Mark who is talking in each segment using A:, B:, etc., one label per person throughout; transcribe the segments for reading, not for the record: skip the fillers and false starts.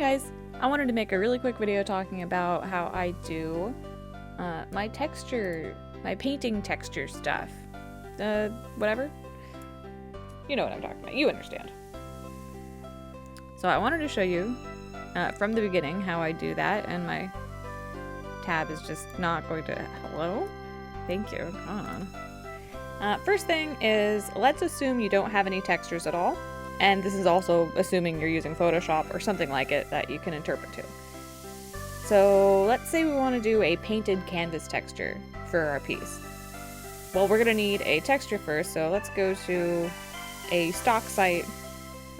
A: guys, I wanted to make a really quick video talking about how I do my painting texture stuff. Whatever. You know what I'm talking about. You understand. So I wanted to show you from the beginning how I do that, and my tab is just not going to... Hello? Thank you. Come on. First thing is, let's assume you don't have any textures at all. And this is also assuming you're using Photoshop or something like it that you can interpret to. So let's say we want to do a painted canvas texture for our piece. Well, we're going to need a texture first, so let's go to a stock site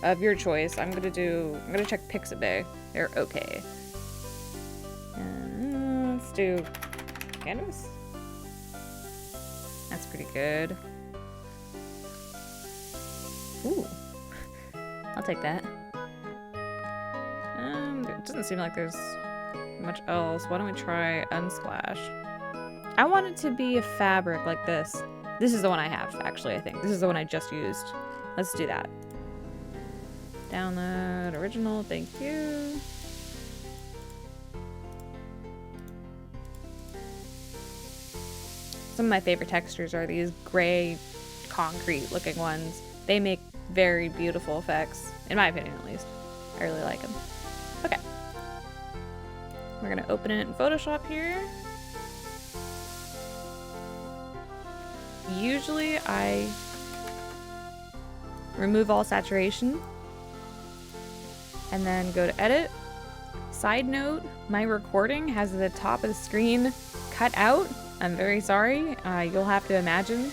A: of your choice. I'm going to check Pixabay. They're okay. Let's do canvas. That's pretty good. Ooh. I'll take that. It doesn't seem like there's much else. Why don't we try Unsplash? I want it to be a fabric like this. This is the one I have, actually, I think. This is the one I just used. Let's do that. Download original, thank you. Some of my favorite textures are these gray, concrete looking ones. They make very beautiful effects, in my opinion at least. I really like them. Okay. We're gonna open it in Photoshop here. Usually I remove all saturation and then go to edit. Side note, my recording has the top of the screen cut out. I'm very sorry. You'll have to imagine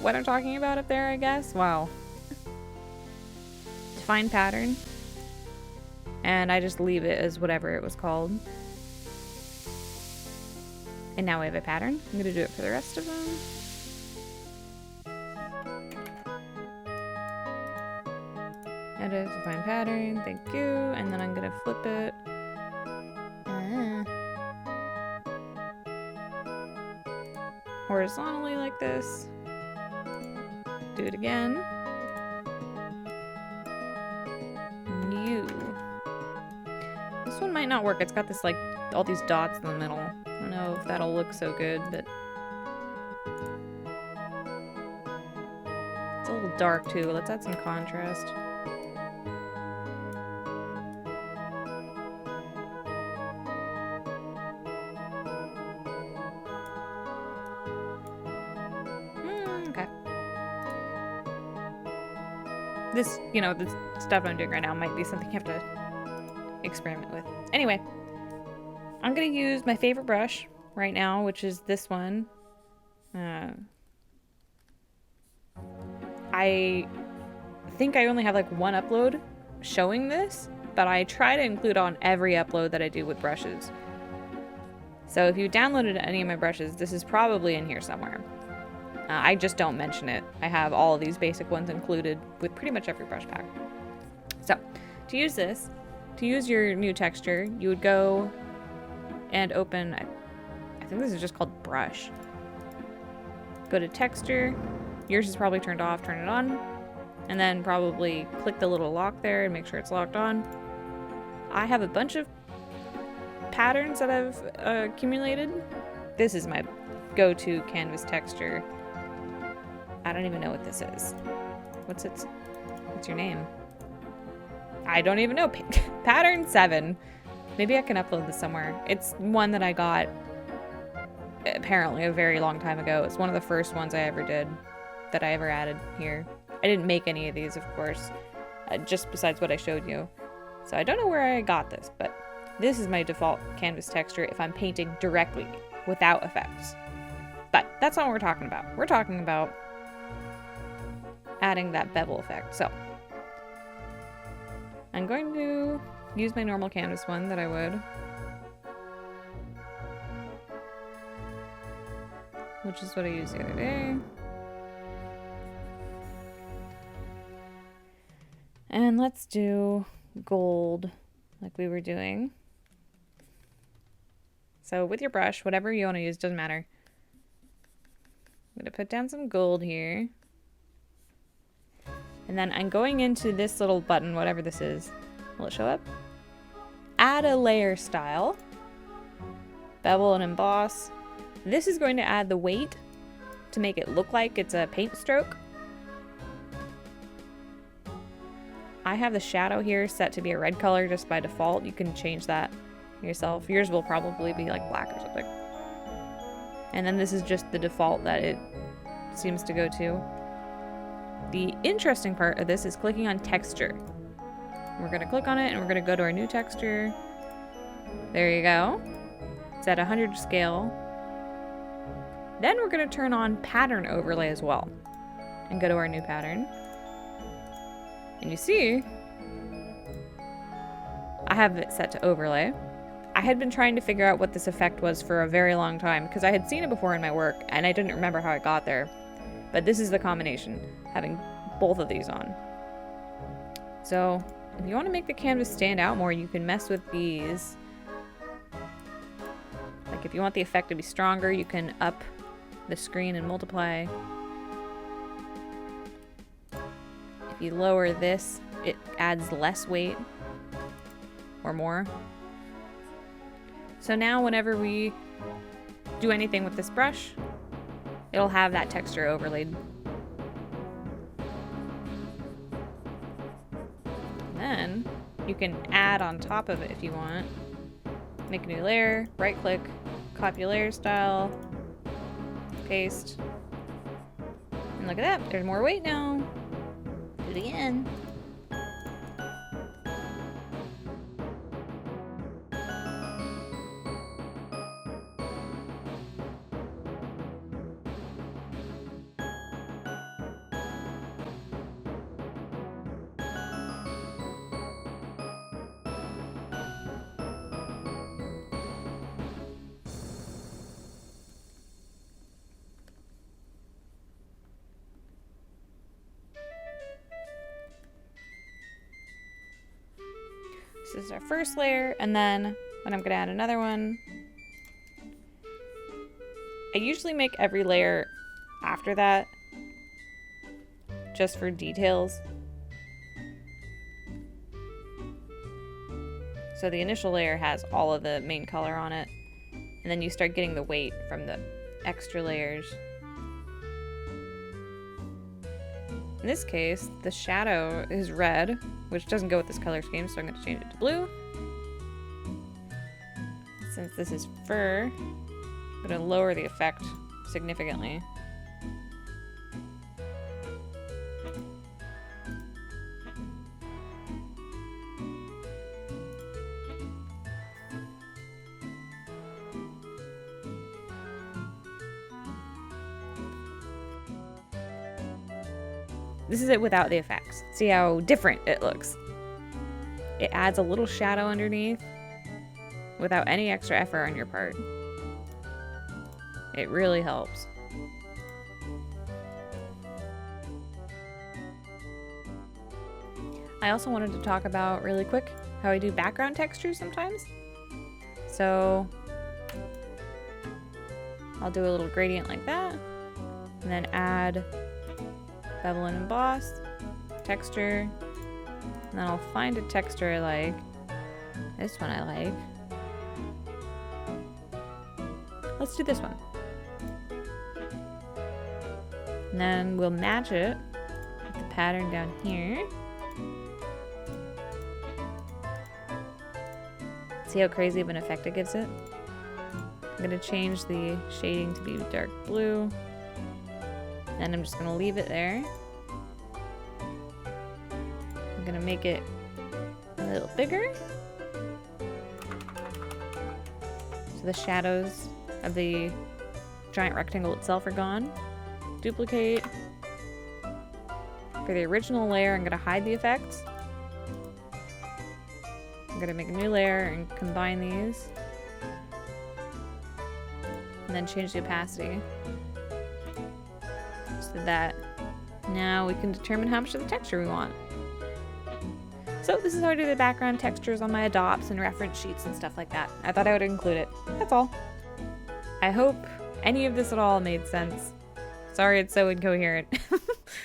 A: what I'm talking about up there, I guess. Wow. Define pattern. And I just leave it as whatever it was called. And now we have a pattern. I'm going to do it for the rest of them. Edit, define pattern, thank you. And then I'm going to flip it. Horizontally like this. Do it again. New. This one might not work. It's got this, like, all these dots in the middle. I don't know if that'll look so good, but... It's a little dark, too. Let's add some contrast. Okay. This, you know, the stuff I'm doing right now might be something you have to experiment with. Anyway, I'm gonna use my favorite brush right now, which is this one. I think I only have like one upload showing this, but I try to include on every upload that I do with brushes. So if you downloaded any of my brushes, this is probably in here somewhere. I just don't mention it. I have all of these basic ones included with pretty much every brush pack. So, to use this, to use your new texture, you would go and open, I think this is just called brush. Go to texture. Yours is probably turned off, turn it on. And then probably click the little lock there and make sure it's locked on. I have a bunch of patterns that I've accumulated. This is my go-to canvas texture. I don't even know what this is. What's your name? I don't even know. Pattern 7. Maybe I can upload this somewhere. It's one that I got apparently a very long time ago. It's one of the first ones I ever did that I ever added here. I didn't make any of these, of course, just besides what I showed you. So I don't know where I got this, but this is my default canvas texture if I'm painting directly without effects. But that's not what we're talking about. We're talking about adding that bevel effect. So I'm going to use my normal canvas one that I would, which is what I used the other day. And let's do gold like we were doing. So with your brush, whatever you want to use, doesn't matter. I'm going to put down some gold here. And then I'm going into this little button, whatever this is. Will it show up? Add a layer style. Bevel and emboss. This is going to add the weight to make it look like it's a paint stroke. I have the shadow here set to be a red color just by default. You can change that yourself. Yours will probably be like black or something. And then this is just the default that it seems to go to. The interesting part of this is clicking on texture. We're going to click on it and we're going to go to our new texture. There you go. It's at 100 scale. Then we're going to turn on pattern overlay as well and go to our new pattern. And you see, I have it set to overlay. I had been trying to figure out what this effect was for a very long time because I had seen it before in my work and I didn't remember how it got there. But this is the combination, having both of these on. So if you want to make the canvas stand out more, you can mess with these. Like if you want the effect to be stronger, you can up the screen and multiply. If you lower this, it adds less weight or more. So now whenever we do anything with this brush, it'll have that texture overlaid. Then you can add on top of it if you want. Make a new layer, right click, copy layer style, paste. And look at that, there's more weight now. Do it again. This is our first layer, and then when I'm gonna add another one, I usually make every layer after that just for details. So the initial layer has all of the main color on it, and then you start getting the weight from the extra layers. In this case, the shadow is red, which doesn't go with this color scheme, so I'm going to change it to blue. Since this is fur, I'm going to lower the effect significantly. This is it without the effects. See how different it looks. It adds a little shadow underneath without any extra effort on your part. It really helps. I also wanted to talk about really quick how I do background textures sometimes. So I'll do a little gradient like that and then add bevel and emboss, texture, and then I'll find a texture I like. This one I like. Let's do this one. And then we'll match it with the pattern down here. See how crazy of an effect it gives it? I'm gonna change the shading to be dark blue. And I'm just gonna leave it there. I'm gonna make it a little bigger. So the shadows of the giant rectangle itself are gone. Duplicate. For the original layer, I'm gonna hide the effects. I'm gonna make a new layer and combine these. And then change the opacity. So that now we can determine how much of the texture we want. So this is how I do the background textures on my adopts and reference sheets and stuff like that. I thought I would include it. That's all. I hope any of this at all made sense. Sorry it's so incoherent.